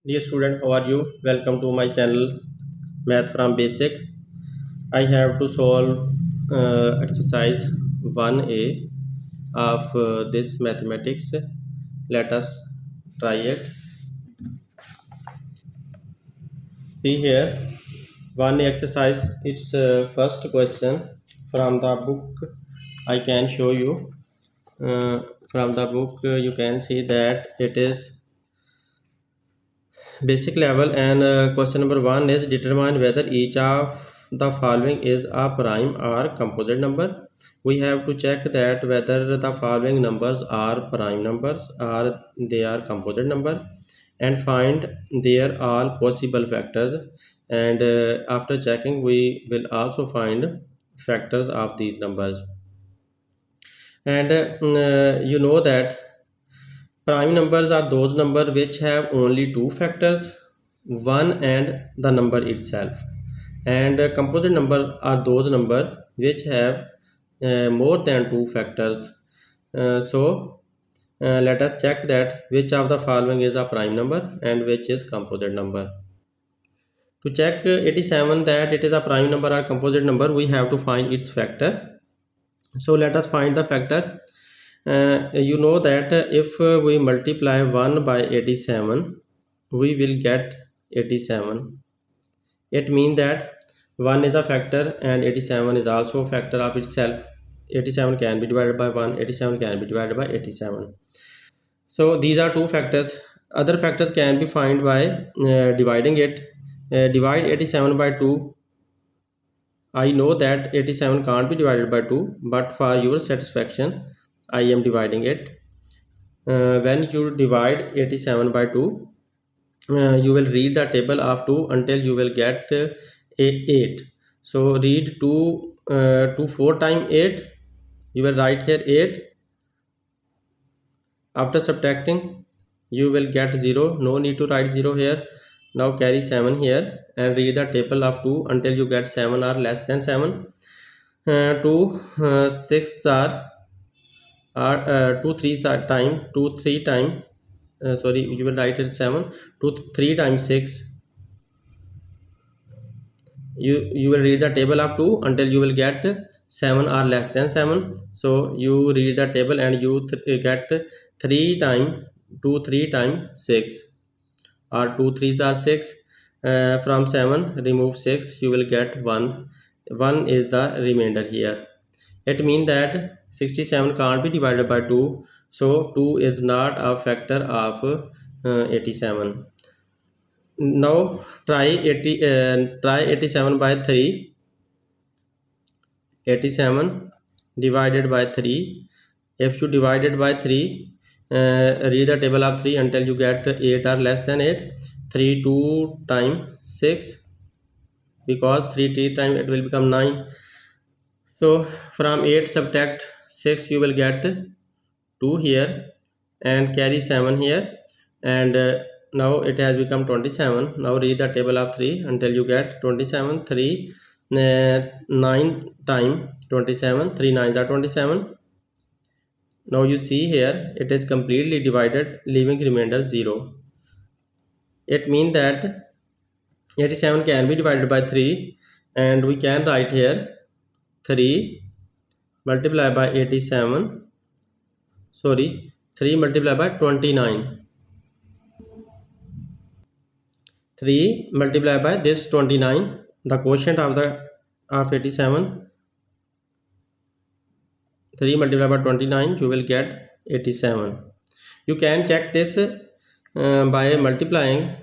Dear student, how are you? Welcome to my channel Math from Basic. I have to solve exercise 1A of this mathematics. Let us try it. See here, 1A exercise. It's first question from the book. I can show you. From the book, you can see that it is basic level, and question number 1 is determine whether each of the following is a prime or composite number. We have to check that whether the following numbers are prime numbers or they are composite number, and find their all possible factors. And after checking, we will also find factors of these numbers. And you know that prime numbers are those numbers which have only two factors, one and the number itself. And composite numbers are those numbers which have more than two factors. Let us check that which of the following is a prime number and which is composite number. To check 87 that it is a prime number or composite number, we have to find its factor. So let us find the factor. You know that if we multiply 1 by 87, we will get 87. It means that 1 is a factor and 87 is also a factor of itself. 87 can be divided by 1, 87 can be divided by 87. So these are two factors. Other factors can be found by dividing it. Divide 87 by 2. I know that 87 can't be divided by 2, but for your satisfaction, I am dividing it. When you divide 87 by 2, you will read the table of 2 until you will get 8. So read 2 4 times 8. You will write here 8. After subtracting, you will get 0. No need to write 0 here. Now carry 7 here and read the table of 2 until you get 7 or less than 7. 2 6 are 2 3 time 2 3 time sorry, you will write it 7. 2 3 times 6. You will read the table of 2 until you will get 7 or less than 7. So you read the table and you get 3 time 2 3 times 6, or 2 3s are 6. From 7 remove 6, you will get 1. 1 is the remainder here. It means that 67 can't be divided by 2, so 2 is not a factor of 87. Now try 87 by 3. 87 divided by 3. If you divide it by 3, read the table of 3 until you get 8 or less than 8. 3 2 times 6, because 3 3 times it will become 9. So from 8 subtract 6, you will get 2 here and carry 7 here, and now it has become 27. Now read the table of 3 until you get 27. 3 9 times 27. 3 9s are 27. Now you see here it is completely divided, leaving remainder 0. It means that 87 can be divided by 3, and we can write here 3 multiplied by 87, sorry, 3 multiplied by 29. 3 multiplied by this 29, the quotient of 87. 3 multiplied by 29, you will get 87. You can check this by multiplying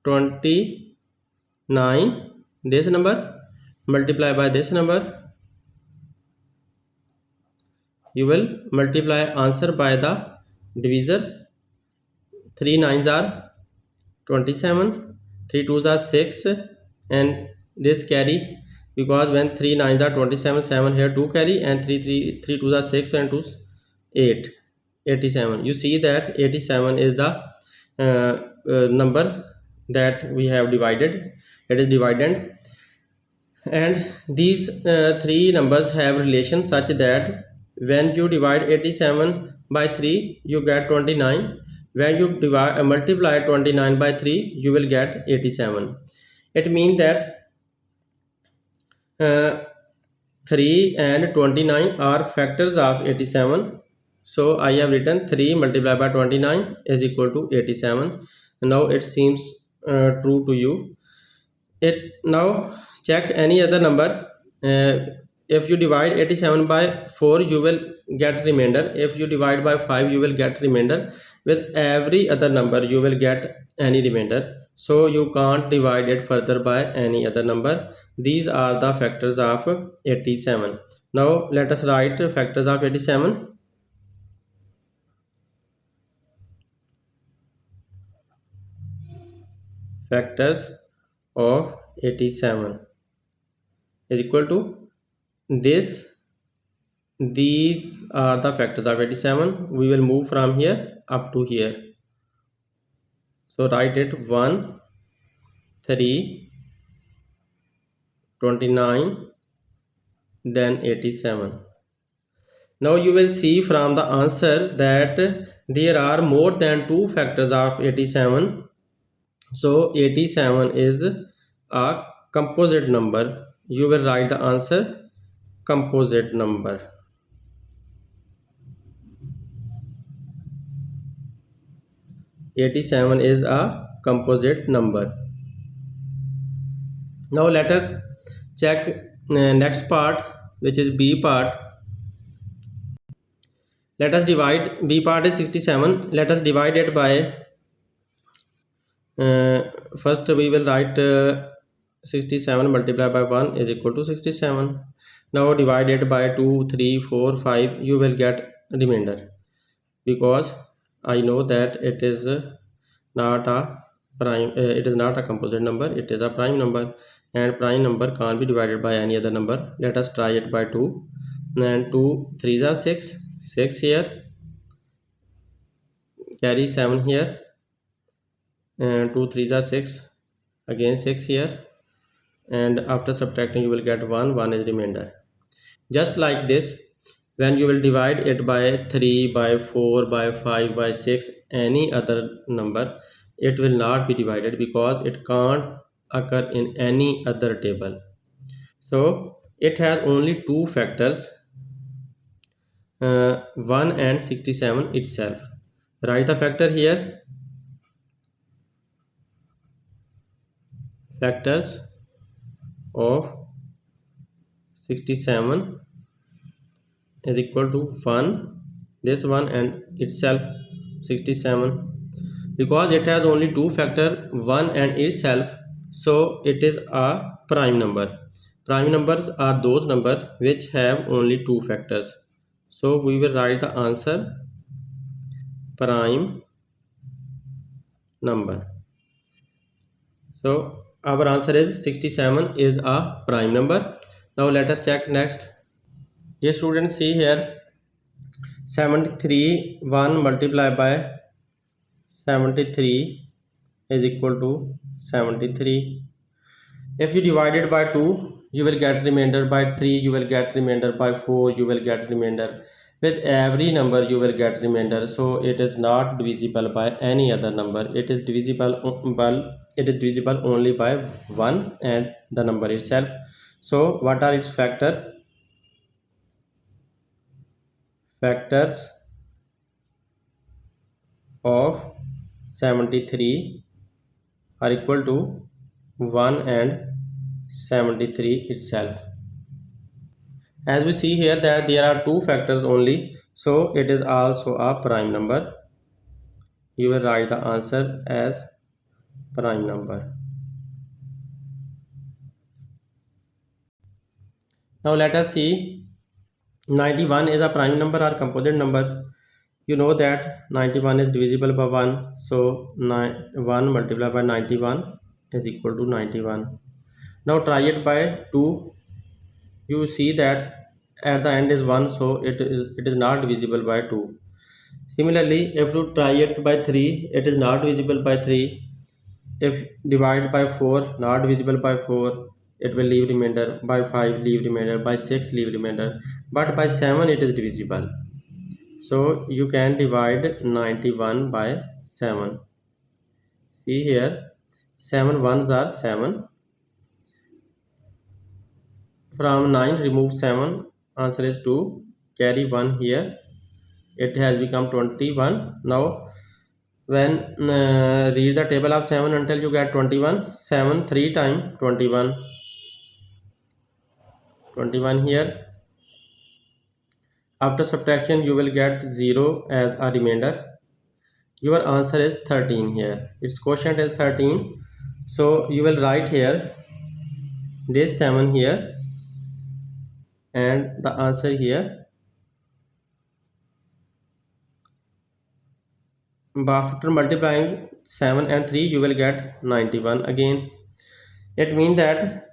29, this number, multiply by this number. You will multiply answer by the divisor. 3 9s are 27, 3 2s are 6, and this carry, because when 3 9s are 27, 7 here 2 carry, and 3 2s are 6 and 2s 8. 87. You see that 87 is the number that we have divided. It is dividend, and these three numbers have relation such that when you divide 87 by 3, you get 29. when you multiply 29 by 3, you will get 87. It means that uh, 3 and 29 are factors of 87. So I have written 3 multiplied by 29 is equal to 87. Now it seems true to you. It now check any other number. If you divide 87 by 4, you will get remainder. If you divide by 5, you will get remainder. With every other number, you will get any remainder. So you can't divide it further by any other number. These are the factors of 87. Now let us write factors of 87. Factors of 87 is equal to this. These are the factors of 87. We will move from here up to here. So write it 1, 3, 29, then 87. Now you will see from the answer that there are more than two factors of 87. So 87 is a composite number. You will write the answer composite number. 87 is a composite number. Now let us check next part, which is B part. Let us divide. B part is 67. Let us divide it by first we will write 67 multiplied by 1 is equal to 67. Now divide it by 2, 3, 4, 5. You will get remainder, because I know that it is not a prime. It is not a composite number. It is a prime number, and prime number can't be divided by any other number. Let us try it by 2, and 2 3s are 6. 6 here, carry 7 here, and 2 3s are 6, again 6 here, and after subtracting you will get 1. 1 is remainder. Just like this, when you will divide it by 3, by 4, by 5, by 6, any other number, it will not be divided because it can't occur in any other table. So it has only two factors, 1 and 67 itself. Write the factor here. Factors of 67 is equal to 1, this one, and itself 67. Because it has only two factor, 1 and itself, so it is a prime number. Prime numbers are those numbers which have only two factors. So we will write the answer prime number. So our answer is 67 is a prime number. Now let us check next. Dear students, see here 73, 1 multiplied by 73 is equal to 73. If you divide it by 2, you will get remainder. By 3, you will get remainder. By 4, you will get remainder. With every number you will get remainder. So it is not divisible by any other number. It is divisible only by 1 and the number itself. So what are its factor? Factors of 73 are equal to 1 and 73 itself. As we see here that there are two factors only, so it is also a prime number. You will write the answer as prime number. Now let us see 91 is a prime number or composite number. You know that 91 is divisible by 1, so 1 multiplied by 91 is equal to 91. Now try it by 2. You see that at the end is 1, so it is not divisible by 2. Similarly, if you try it by 3, it is not divisible by 3. If divide by 4, not divisible by 4, it will leave remainder. By 5, leave remainder. By 6, leave remainder. But by 7, it is divisible. So you can divide 91 by 7. See here, 7 ones are 7. From 9 remove 7, answer is 2. Carry 1 here, it has become 21. Now when read the table of 7 until you get 21. 7 3 times 21. 21 here. After subtraction you will get 0 as a remainder. Your answer is 13 here. Its quotient is 13. So you will write here this 7 here and the answer here. After multiplying 7 and 3 you will get 91 again. It means that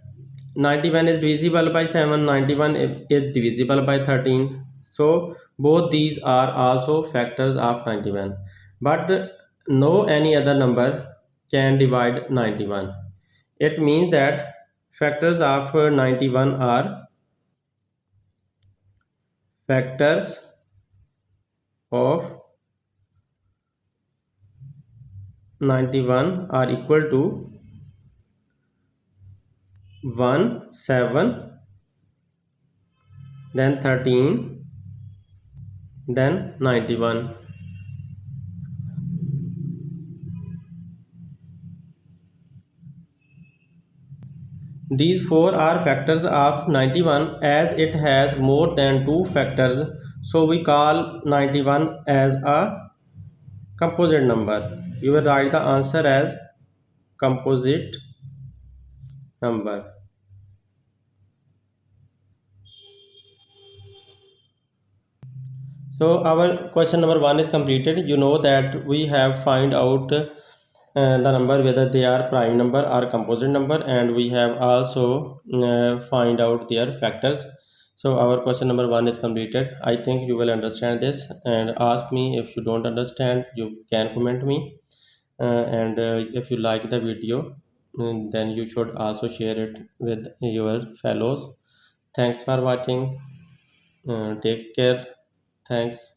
91 is divisible by 7, 91 is divisible by 13. So both these are also factors of 91. But no any other number can divide 91. It means that factors of 91 are factors of 91 are equal to 1, 7, then 13, then 91. These four are factors of 91 as it has more than two factors, so we call 91 as a composite number. You will write the answer as composite number. So our question number 1 is completed. You know that we have find out the number whether they are prime number or composite number, and we have also find out their factors. So our question number 1 is completed. I think you will understand this, and ask me if you don't understand. You can comment me, and if you like the video, then you should also share it with your fellows. Thanks for watching. Take care. Thanks.